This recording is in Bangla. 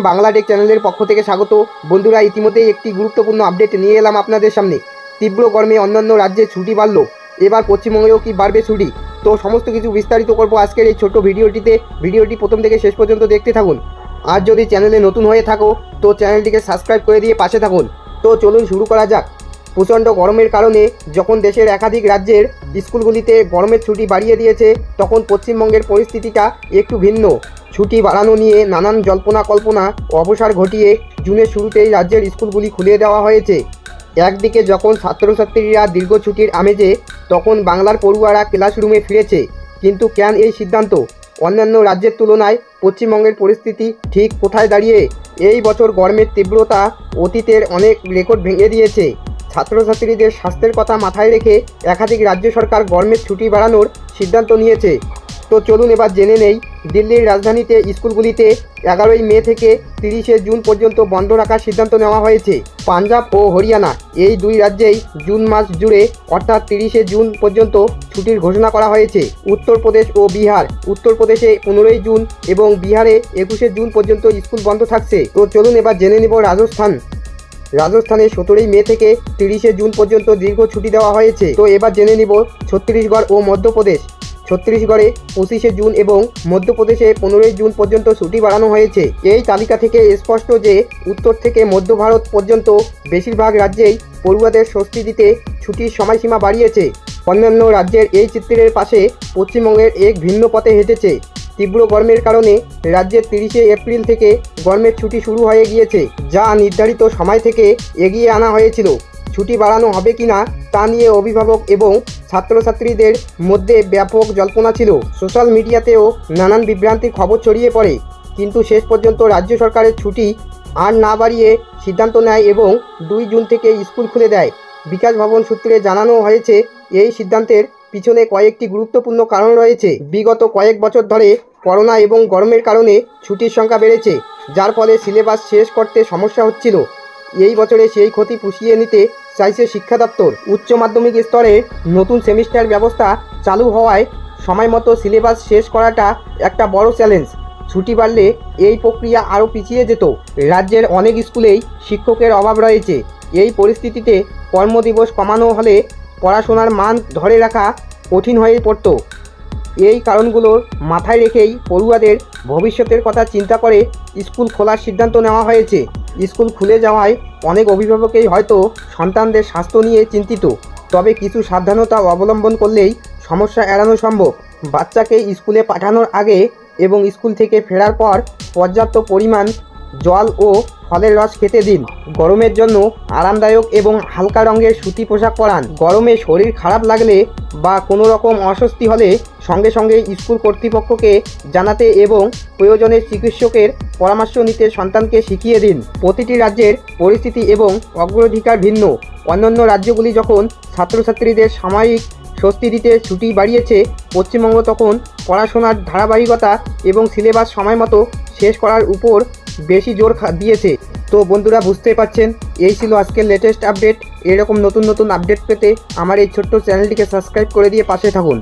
বাংলা টেক চ্যানেলের পক্ষ থেকে স্বাগত। বন্ধুরা, ইতিমধ্যেই একটি গুরুত্বপূর্ণ আপডেট নিয়ে এলাম আপনাদের সামনে। তীব্র গরমে অন্যান্য রাজ্যে ছুটি বাড়ল, এবার পশ্চিমবঙ্গেও কি বাড়বে ছুটি? তো সমস্ত কিছু বিস্তারিত করব আজকের এই ছোট্ট ভিডিওটিতে। ভিডিওটি প্রথম থেকে শেষ পর্যন্ত দেখতে থাকুন। আর যদি চ্যানেলে নতুন হয়ে থাকো তো চ্যানেলটিকে সাবস্ক্রাইব করে দিয়ে পাশে থাকুন। তো চলুন শুরু করা যাক। প্রচণ্ড গরমের কারণে যখন দেশের একাধিক রাজ্যের স্কুলগুলিতে গরমের ছুটি বাড়িয়ে দিয়েছে, তখন পশ্চিমবঙ্গের পরিস্থিতিটা একটু ভিন্ন। ছুটি বাড়ানো নিয়ে নানান জল্পনা কল্পনা অবসর ঘটিয়ে জুনের শুরুতেই রাজ্যের স্কুলগুলি খুলে দেওয়া হয়েছে। একদিকে যখন ছাত্রছাত্রীরা দীর্ঘ ছুটির আমেজে, তখন বাংলার পড়ুয়ারা ক্লাসরুমে ফিরেছে। কিন্তু কেন এই সিদ্ধান্ত? অন্যান্য রাজ্যের তুলনায় পশ্চিমবঙ্গের পরিস্থিতি ঠিক কোথায় দাঁড়িয়ে? এই বছর গরমের তীব্রতা অতীতের অনেক রেকর্ড ভেঙে দিয়েছে। ছাত্রছাত্রীদের স্বাস্থ্যের কথা মাথায় রেখে একাধিক রাজ্য সরকার গরমের ছুটি বাড়ানোর সিদ্ধান্ত নিয়েছে। তো চলুন এবার জেনে নেই। দিল্লির রাজধানীতে স্কুলগুলিতে 11ই মে থেকে 30শে জুন পর্যন্ত বন্ধ রাখার সিদ্ধান্ত নেওয়া হয়েছে। পাঞ্জাব ও হরিয়ানা এই দুই রাজ্যেই জুন মাস জুড়ে অর্থাৎ 30শে জুন পর্যন্ত ছুটির ঘোষণা করা হয়েছে। উত্তরপ্রদেশ ও বিহার, উত্তরপ্রদেশে 15ই জুন এবং বিহারে 21শে জুন পর্যন্ত স্কুল বন্ধ থাকছে। তো চলুন এবার জেনে নেব রাজস্থানে 17ই মে থেকে 30শে জুন পর্যন্ত দীর্ঘ ছুটি দেওয়া হয়েছে। তো এবার জেনে নিব ছত্তিশগড় ও মধ্যপ্রদেশ। ছত্তিশগড়ে 25শে জুন এবং মধ্যপ্রদেশে 15ই জুন পর্যন্ত ছুটি বাড়ানো হয়েছে। এই তালিকা থেকে স্পষ্ট যে উত্তর থেকে মধ্য ভারত পর্যন্ত বেশিরভাগ রাজ্যেই পড়ুয়াদের স্বস্তি দিতে ছুটির সময়সীমা বাড়িয়েছে। অন্যান্য রাজ্যের এই চিত্রের পাশে পশ্চিমবঙ্গের এক ভিন্ন পথে হেঁটেছে। তীব্র গরমের কারণে রাজ্যের 30শে এপ্রিল থেকে গরমের ছুটি শুরু হয়ে গিয়েছে, যা নির্ধারিত সময় থেকে এগিয়ে আনা হয়েছিল। ছুটি বাড়ানো হবে কিনা তা নিয়ে অভিভাবক এবং ছাত্রছাত্রীদের মধ্যে ব্যাপক জল্পনা ছিল। সোশ্যাল মিডিয়াতেও নানান বিভ্রান্তির খবর ছড়িয়ে পড়ে, কিন্তু শেষ পর্যন্ত রাজ্য সরকারের ছুটি আর না বাড়িয়ে সিদ্ধান্ত নেয় এবং 2 জুন থেকে স্কুল খুলে দেয়। বিকাশ ভবন সূত্রে জানানো হয়েছে, এই সিদ্ধান্তের পিছনে কয়েকটি গুরুত্বপূর্ণ কারণ রয়েছে। বিগত কয়েক বছর ধরে করোনা এবং গরমের কারণে ছুটির সংখ্যা বেড়েছে, যার ফলে সিলেবাস শেষ করতে সমস্যা হচ্ছিল। এই বছরে সেই ক্ষতি পুষিয়ে নিতে চাইছে শিক্ষা দপ্তর। উচ্চ মাধ্যমিক স্তরে নতুন সেমিস্টার ব্যবস্থা চালু হওয়ায় সময়মতো সিলেবাস শেষ করাটা একটা বড় চ্যালেঞ্জ। ছুটি বাড়লে এই প্রক্রিয়া আরও পিছিয়ে যেত। রাজ্যের অনেক স্কুলেই শিক্ষকের অভাব রয়েছে। এই পরিস্থিতিতে কর্মদিবস কমানো হলে পড়াশোনার মান ধরে রাখা কঠিন হয়ে পড়ত। এই কারণগুলোর মাথায় রেখেই পড়ুয়াদের ভবিষ্যতের কথা চিন্তা করে স্কুল খোলার সিদ্ধান্ত নেওয়া হয়েছে। স্কুল খুলে যাওয়ায় অনেক অভিভাবকই হয়তো সন্তানদের স্বাস্থ্য নিয়ে চিন্তিত, তবে কিছু সাবধানতা অবলম্বন করলেই সমস্যা এড়ানো সম্ভব। বাচ্চাকে স্কুলে পাঠানোর আগে এবং স্কুল থেকে ফেরার পর পর্যাপ্ত পরিমাণ জল ও ফলের রস খেতে দিন। গরমের জন্য আরামদায়ক এবং হালকা রঙের সুতি পোশাক পরান। গরমে শরীর খারাপ লাগলে বা কোনো রকম অস্বস্তি হলে সঙ্গে সঙ্গে স্কুল কর্তৃপক্ষকে জানাতে এবং প্রয়োজনে চিকিৎসকের পরামর্শ নিতে সন্তানকে শিখিয়ে দিন। প্রতিটি রাজ্যের পরিস্থিতি এবং অগ্রাধিকার ভিন্ন। অন্যান্য রাজ্যগুলি যখন ছাত্রছাত্রীদের সাময়িক স্বস্তি দিতে ছুটি বাড়িয়েছে, পশ্চিমবঙ্গ তখন পড়াশোনার ধারাবাহিকতা এবং সিলেবাস সময়মতো শেষ করার উপর বেশি জোর দিয়েছে। তো বন্ধুরা, বুঝতে পারছেন, এই ছিল আজকের লেটেস্ট আপডেট। এরকম নতুন নতুন আপডেট পেতে আমার এই ছোট্ট চ্যানেলটিকে সাবস্ক্রাইব করে দিয়ে পাশে থাকুন।